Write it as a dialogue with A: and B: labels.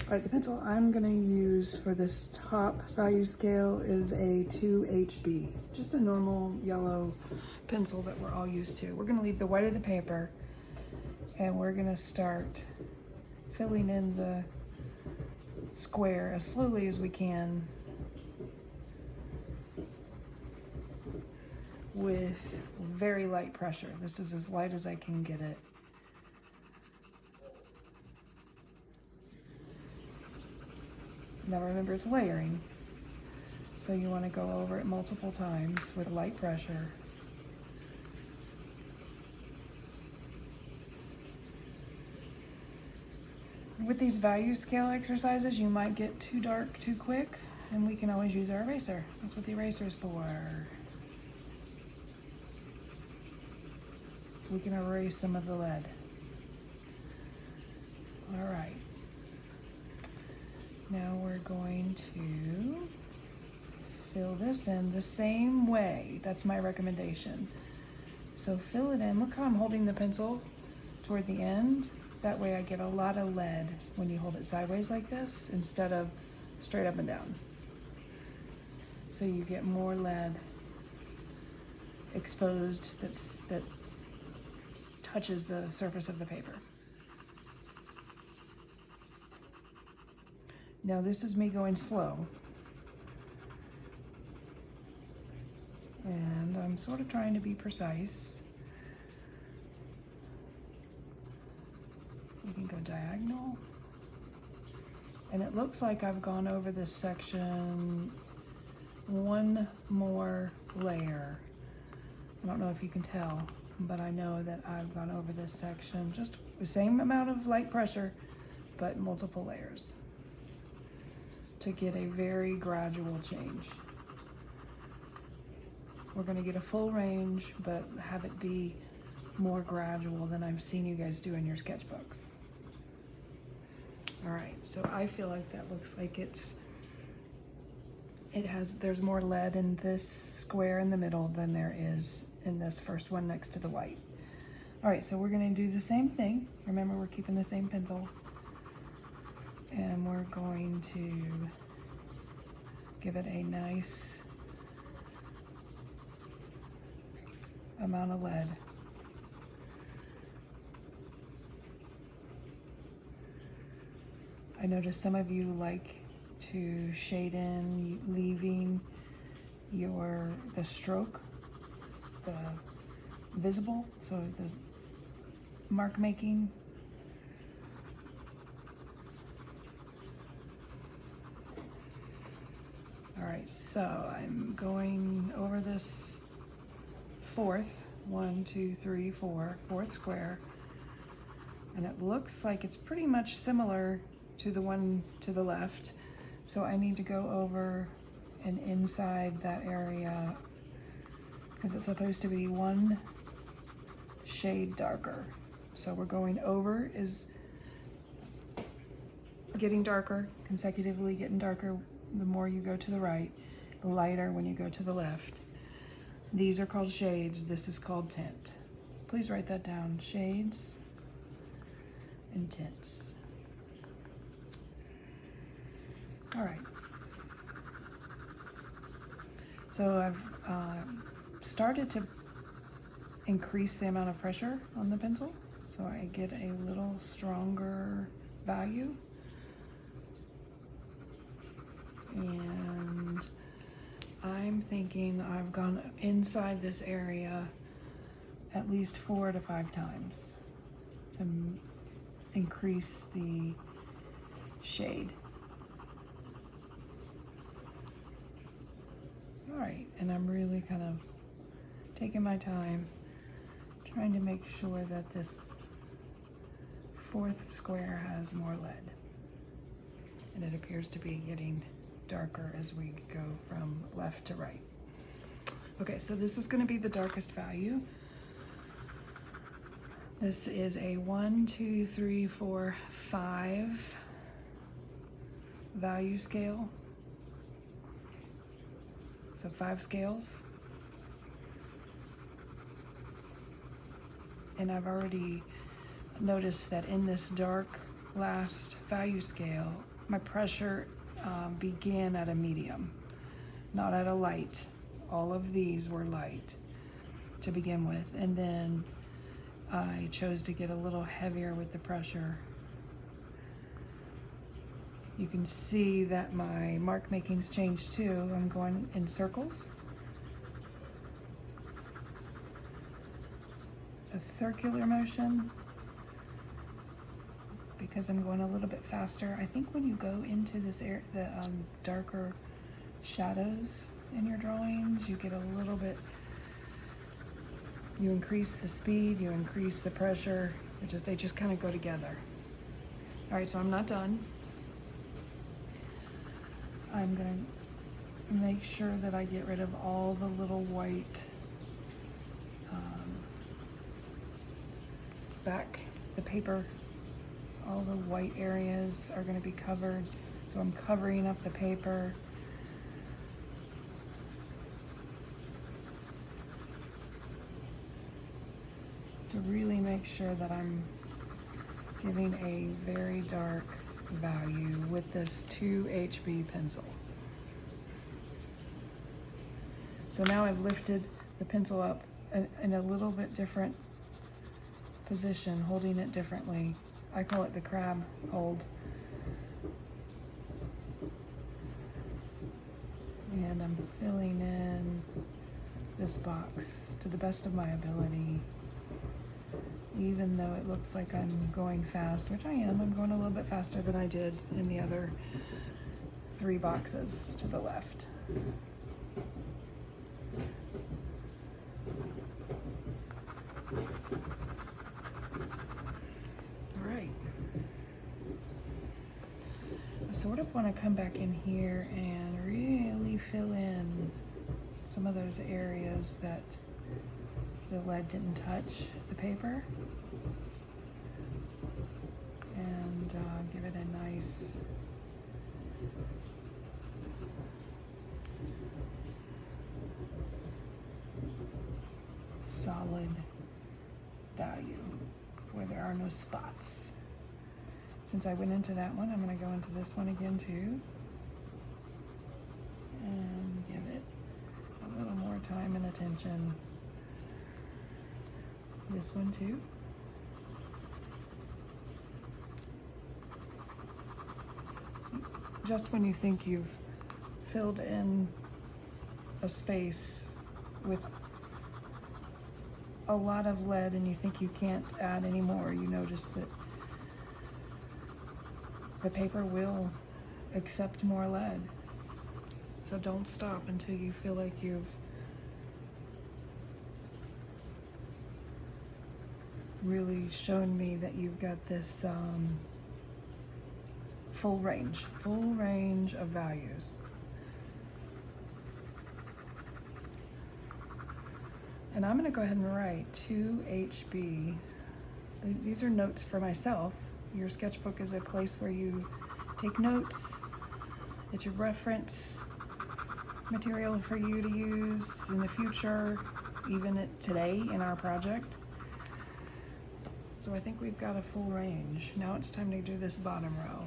A: All right, the pencil I'm gonna use for this top value scale is a 2HB, just a normal yellow pencil that we're all used to. We're gonna leave the white of the paper and we're gonna start filling in the square as slowly as we can with very light pressure. This is as light as I can get it. Now remember, it's layering, so you want to go over it multiple times with light pressure. With these value scale exercises, you might get too dark too quick, and we can always use our eraser. That's what the eraser is for. We can erase some of the lead. All right. Now we're going to fill this in the same way. That's my recommendation. So fill it in. Look how I'm holding the pencil toward the end. That way I get a lot of lead when you hold it sideways like this instead of straight up and down. So you get more lead exposed that touches the surface of the paper. Now this is me going slow. And I'm sort of trying to be precise. You can go diagonal. And it looks like I've gone over this section one more layer. I don't know if you can tell, but I know that I've gone over this section just the same amount of light pressure, but multiple layers, to get a very gradual change. We're gonna get a full range, but have it be more gradual than I've seen you guys do in your sketchbooks. All right, so I feel like that looks like there's more lead in this square in the middle than there is in this first one next to the white. All right, so we're gonna do the same thing. Remember, we're keeping the same pencil. And we're going to give it a nice amount of lead. I notice some of you like to shade in, leaving the stroke, the visible, so the mark making. All right, so I'm going over this fourth square, and it looks like it's pretty much similar to the one to the left. So I need to go over and inside that area because it's supposed to be one shade darker. So we're going over is getting darker, consecutively getting darker the more you go to the right, lighter when you go to the left. These are called shades. This is called tint. Please write that down. Shades and tints. All right. So I've started to increase the amount of pressure on the pencil, so I get a little stronger value. And I'm thinking I've gone inside this area at least 4 to 5 times to increase the shade. All right, and I'm really kind of taking my time, trying to make sure that this fourth square has more lead. And it appears to be getting darker as we go from left to right. Okay, so this is going to be the darkest value. This is a 1, 2, 3, 4, 5 value scale. So 5 scales. And I've already noticed that in this dark last value scale, my pressure began at a medium, not at a light. All of these were light to begin with, and then I chose to get a little heavier with the pressure. You can see that my mark making's changed too. I'm going in circles. A circular motion because I'm going a little bit faster. I think when you go into this area, the darker shadows in your drawings, you get a little bit, you increase the speed, you increase the pressure. They just kind of go together. All right, so I'm not done. I'm gonna make sure that I get rid of all the little white back, the paper, all the white areas are gonna be covered. So I'm covering up the paper. To really make sure that I'm giving a very dark value with this 2HB pencil. So now I've lifted the pencil up in a little bit different position, holding it differently. I call it the crab hold. And I'm filling in this box to the best of my ability. Even though it looks like I'm going fast, which I am, I'm going a little bit faster than I did in the other 3 boxes to the left. All right. I sort of want to come back in here and really fill in some of those areas that the lead didn't touch the paper, and give it a nice solid value where there are no spots. Since I went into that one, I'm going to go into this one again too and give it a little more time and attention. This one too. Just when you think you've filled in a space with a lot of lead and you think you can't add any more, you notice that the paper will accept more lead. So don't stop until you feel like you've really shown me that you've got this full range of values. And I'm going to go ahead and write 2HB. These are notes for myself. Your sketchbook is a place where you take notes. It's your reference material for you to use in the future, even today in our project. So I think we've got a full range. Now it's time to do this bottom row.